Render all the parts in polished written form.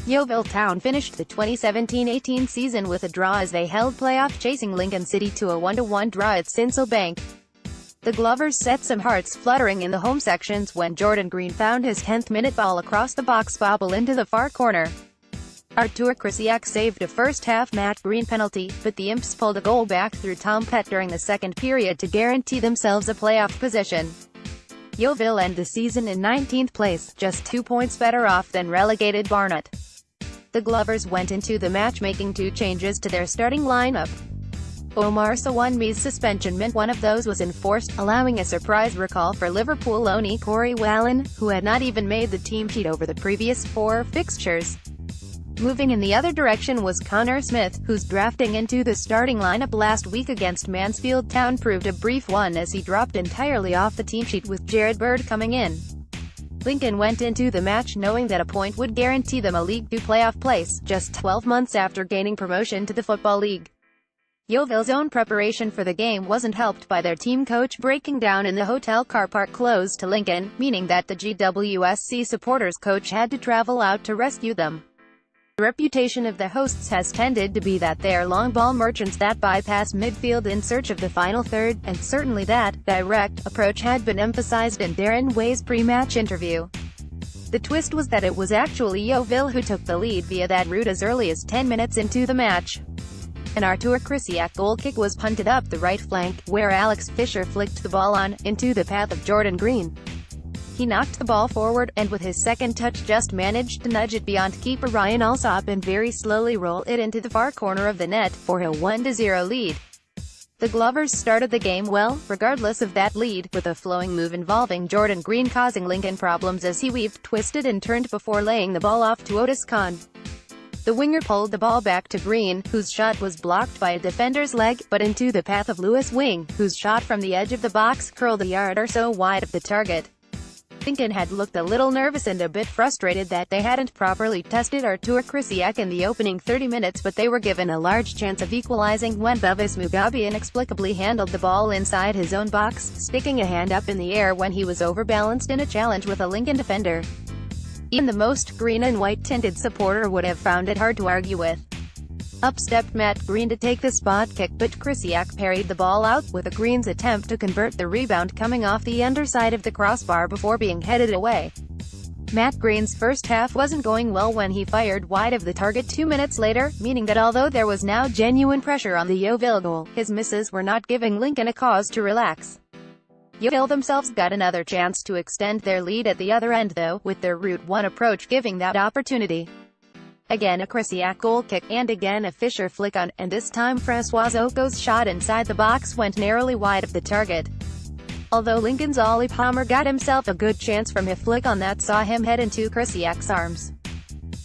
Yeovil Town finished the 2017-18 season with a draw as they held playoff-chasing Lincoln City to a 1-1 draw at Sincil Bank. The Glovers set some hearts fluttering in the home sections when Jordan Green found his 10th-minute ball across the box bobble into the far corner. Artur Krysiak saved a first-half Matt Green penalty, but the Imps pulled a goal back through Tom Pett during the second period to guarantee themselves a playoff position. Yeovil end the season in 19th place, just 2 points better off than relegated Barnet. The Glovers went into the match making 2 changes to their starting lineup. Omar Sawanmi's suspension meant one of those was enforced, allowing a surprise recall for Liverpool loanee Corey Wallin, who had not even made the team sheet over the previous 4 fixtures. Moving in the other direction was Connor Smith, whose drafting into the starting lineup last week against Mansfield Town proved a brief one as he dropped entirely off the team sheet with Jared Bird coming in. Lincoln went into the match knowing that a point would guarantee them a League 2 playoff place, just 12 months after gaining promotion to the Football League. Yeovil's own preparation for the game wasn't helped by their team coach breaking down in the hotel car park close to Lincoln, meaning that the GWSC supporters coach had to travel out to rescue them. The reputation of the hosts has tended to be that they're long ball merchants that bypass midfield in search of the final third, and certainly that direct approach had been emphasized in Darren Way's pre-match interview. The twist was that it was actually Yeovil who took the lead via that route as early as 10 minutes into the match. An Artur Krysiak goal kick was punted up the right flank, where Alex Fisher flicked the ball on, into the path of Jordan Green. He knocked the ball forward, and with his second touch just managed to nudge it beyond keeper Ryan Alsop and very slowly roll it into the far corner of the net, for a 1-0 lead. The Glovers started the game well, regardless of that lead, with a flowing move involving Jordan Green causing Lincoln problems as he weaved, twisted and turned before laying the ball off to Otis Khan. The winger pulled the ball back to Green, whose shot was blocked by a defender's leg, but into the path of Lewis Wing, whose shot from the edge of the box curled a yard or so wide of the target. Lincoln had looked a little nervous and a bit frustrated that they hadn't properly tested Artur Krysiak in the opening 30 minutes, but they were given a large chance of equalizing when Bevis Mugabe inexplicably handled the ball inside his own box, sticking a hand up in the air when he was overbalanced in a challenge with a Lincoln defender. Even the most green and white tinted supporter would have found it hard to argue with. Up stepped Matt Green to take the spot kick, but Krysiak parried the ball out, with a Green's attempt to convert the rebound coming off the underside of the crossbar before being headed away. Matt Green's first half wasn't going well when he fired wide of the target 2 minutes later, meaning that although there was now genuine pressure on the Yeovil goal, his misses were not giving Lincoln a cause to relax. Yeovil themselves got another chance to extend their lead at the other end though, with their Route 1 approach giving that opportunity. Again a Krysiak goal kick, and again a Fisher flick on, and this time Francois Oko's shot inside the box went narrowly wide of the target. Although Lincoln's Ollie Palmer got himself a good chance from a flick on that saw him head into Krysiak's arms.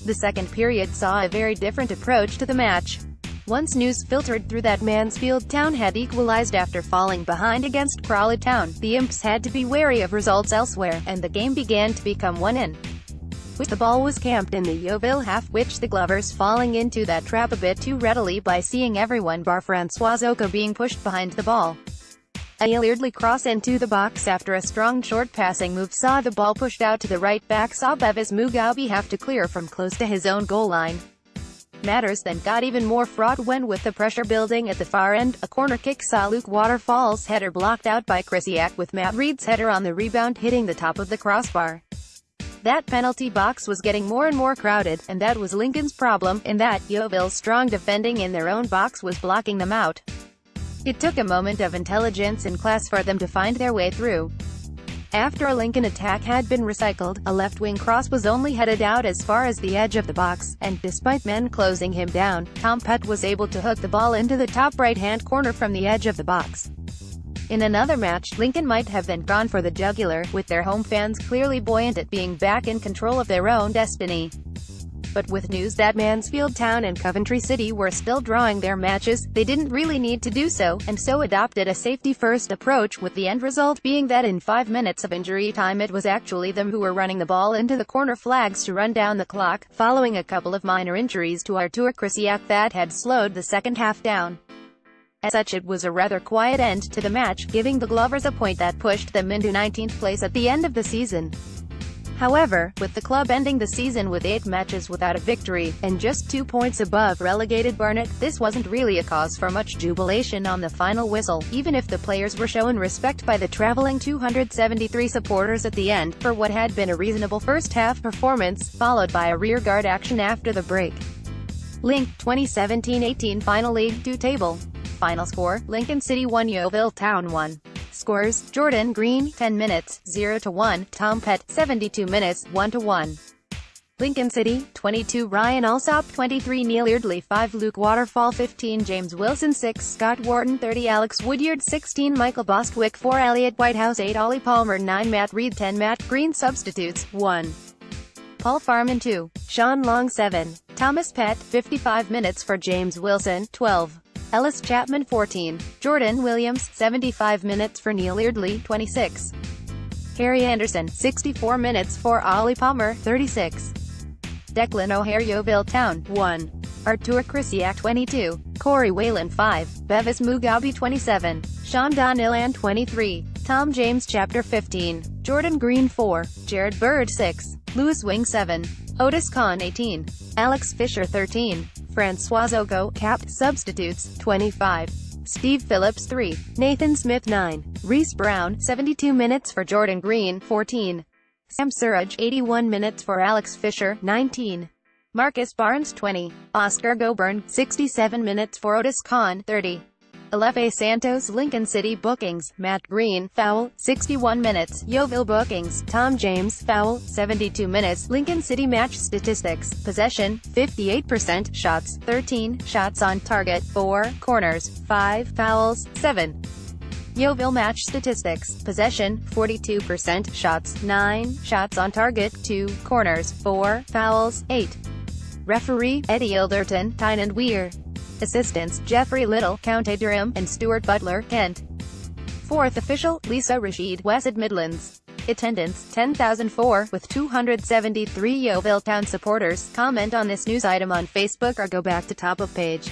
The second period saw a very different approach to the match. Once news filtered through that Mansfield Town had equalized after falling behind against Crawley Town, the Imps had to be wary of results elsewhere, and the game began to become one-in. The ball was camped in the Yeovil half, which the Glovers falling into that trap a bit too readily by seeing everyone bar Francois Oko being pushed behind the ball. A Hilliardly cross into the box after a strong short passing move saw the ball pushed out to the right back, saw Bevis Mugabe have to clear from close to his own goal line. Matters then got even more fraught when, with the pressure building at the far end, a corner kick saw Luke Waterfall's header blocked out by Krysiak, with Matt Reed's header on the rebound hitting the top of the crossbar. That penalty box was getting more and more crowded, and that was Lincoln's problem, in that Yeovil's strong defending in their own box was blocking them out. It took a moment of intelligence and class for them to find their way through. After a Lincoln attack had been recycled, a left-wing cross was only headed out as far as the edge of the box, and despite men closing him down, Tom Pett was able to hook the ball into the top right-hand corner from the edge of the box. In another match, Lincoln might have then gone for the jugular, with their home fans clearly buoyant at being back in control of their own destiny. But with news that Mansfield Town and Coventry City were still drawing their matches, they didn't really need to do so, and so adopted a safety-first approach, with the end result being that in 5 minutes of injury time it was actually them who were running the ball into the corner flags to run down the clock, following a couple of minor injuries to Artur Krysiak that had slowed the second half down. As such, it was a rather quiet end to the match, giving the Glovers a point that pushed them into 19th place at the end of the season. However, with the club ending the season with 8 matches without a victory, and just 2 points above relegated Barnet, this wasn't really a cause for much jubilation on the final whistle, even if the players were shown respect by the travelling 273 supporters at the end, for what had been a reasonable first-half performance, followed by a rearguard action after the break. Link, 2017-18 Final League 2 Table. Final score, Lincoln City 1 Yeovil Town 1. Scores, Jordan Green, 10 minutes, 0-1, Tom Pett, 72 minutes, 1-1. Lincoln City, 22 Ryan Alsop, 23 Neil Eardley, 5 Luke Waterfall, 15 James Wilson, 6 Scott Wharton, 30 Alex Woodyard, 16 Michael Bostwick, 4 Elliot Whitehouse, 8 Ollie Palmer, 9 Matt Reed, 10 Matt Green. Substitutes, 1 Paul Farman, 2 Sean Long, 7 Thomas Pett, 55 minutes for James Wilson, 12 Ellis Chapman, 14 Jordan Williams, 75 minutes for Neil Eardley, 26 Harry Anderson, 64 minutes for Ollie Palmer, 36 Declan O'Hare Yeovil Town, 1 Artur Krysiak, 22 Corey Whalen, 5 Bevis Mugabe, 27 Sean Donnellan, 23 Tom James Chapter, 15 Jordan Green, 4 Jared Bird, 6 Lewis Wing, 7 Otis Khan, 18 Alex Fisher, 13 Francois Ogo, cap. Substitutes, 25 Steve Phillips, 3 Nathan Smith, 9 Reese Brown, 72 minutes for Jordan Green, 14 Sam Surridge, 81 minutes for Alex Fisher, 19 Marcus Barnes, 20 Oscar Goburn, 67 minutes for Otis Khan, 30 Alefe Santos. Lincoln City bookings, Matt Green, foul, 61 minutes. Yeovil bookings, Tom James, foul, 72 minutes. Lincoln City match statistics, possession, 58%, shots, 13, shots on target, 4, corners, 5, fouls, 7. Yeovil match statistics, possession, 42%, shots, 9, shots on target, 2, corners, 4, fouls, 8. Referee, Eddie Ilderton, Tynan Weir. Assistants, Jeffrey Little, County Durham, and Stuart Butler, Kent. Fourth official, Lisa Rashid, West Midlands. Attendance, 10,004, with 273 Yeovil Town supporters. Comment on this news item on Facebook or go back to top of page.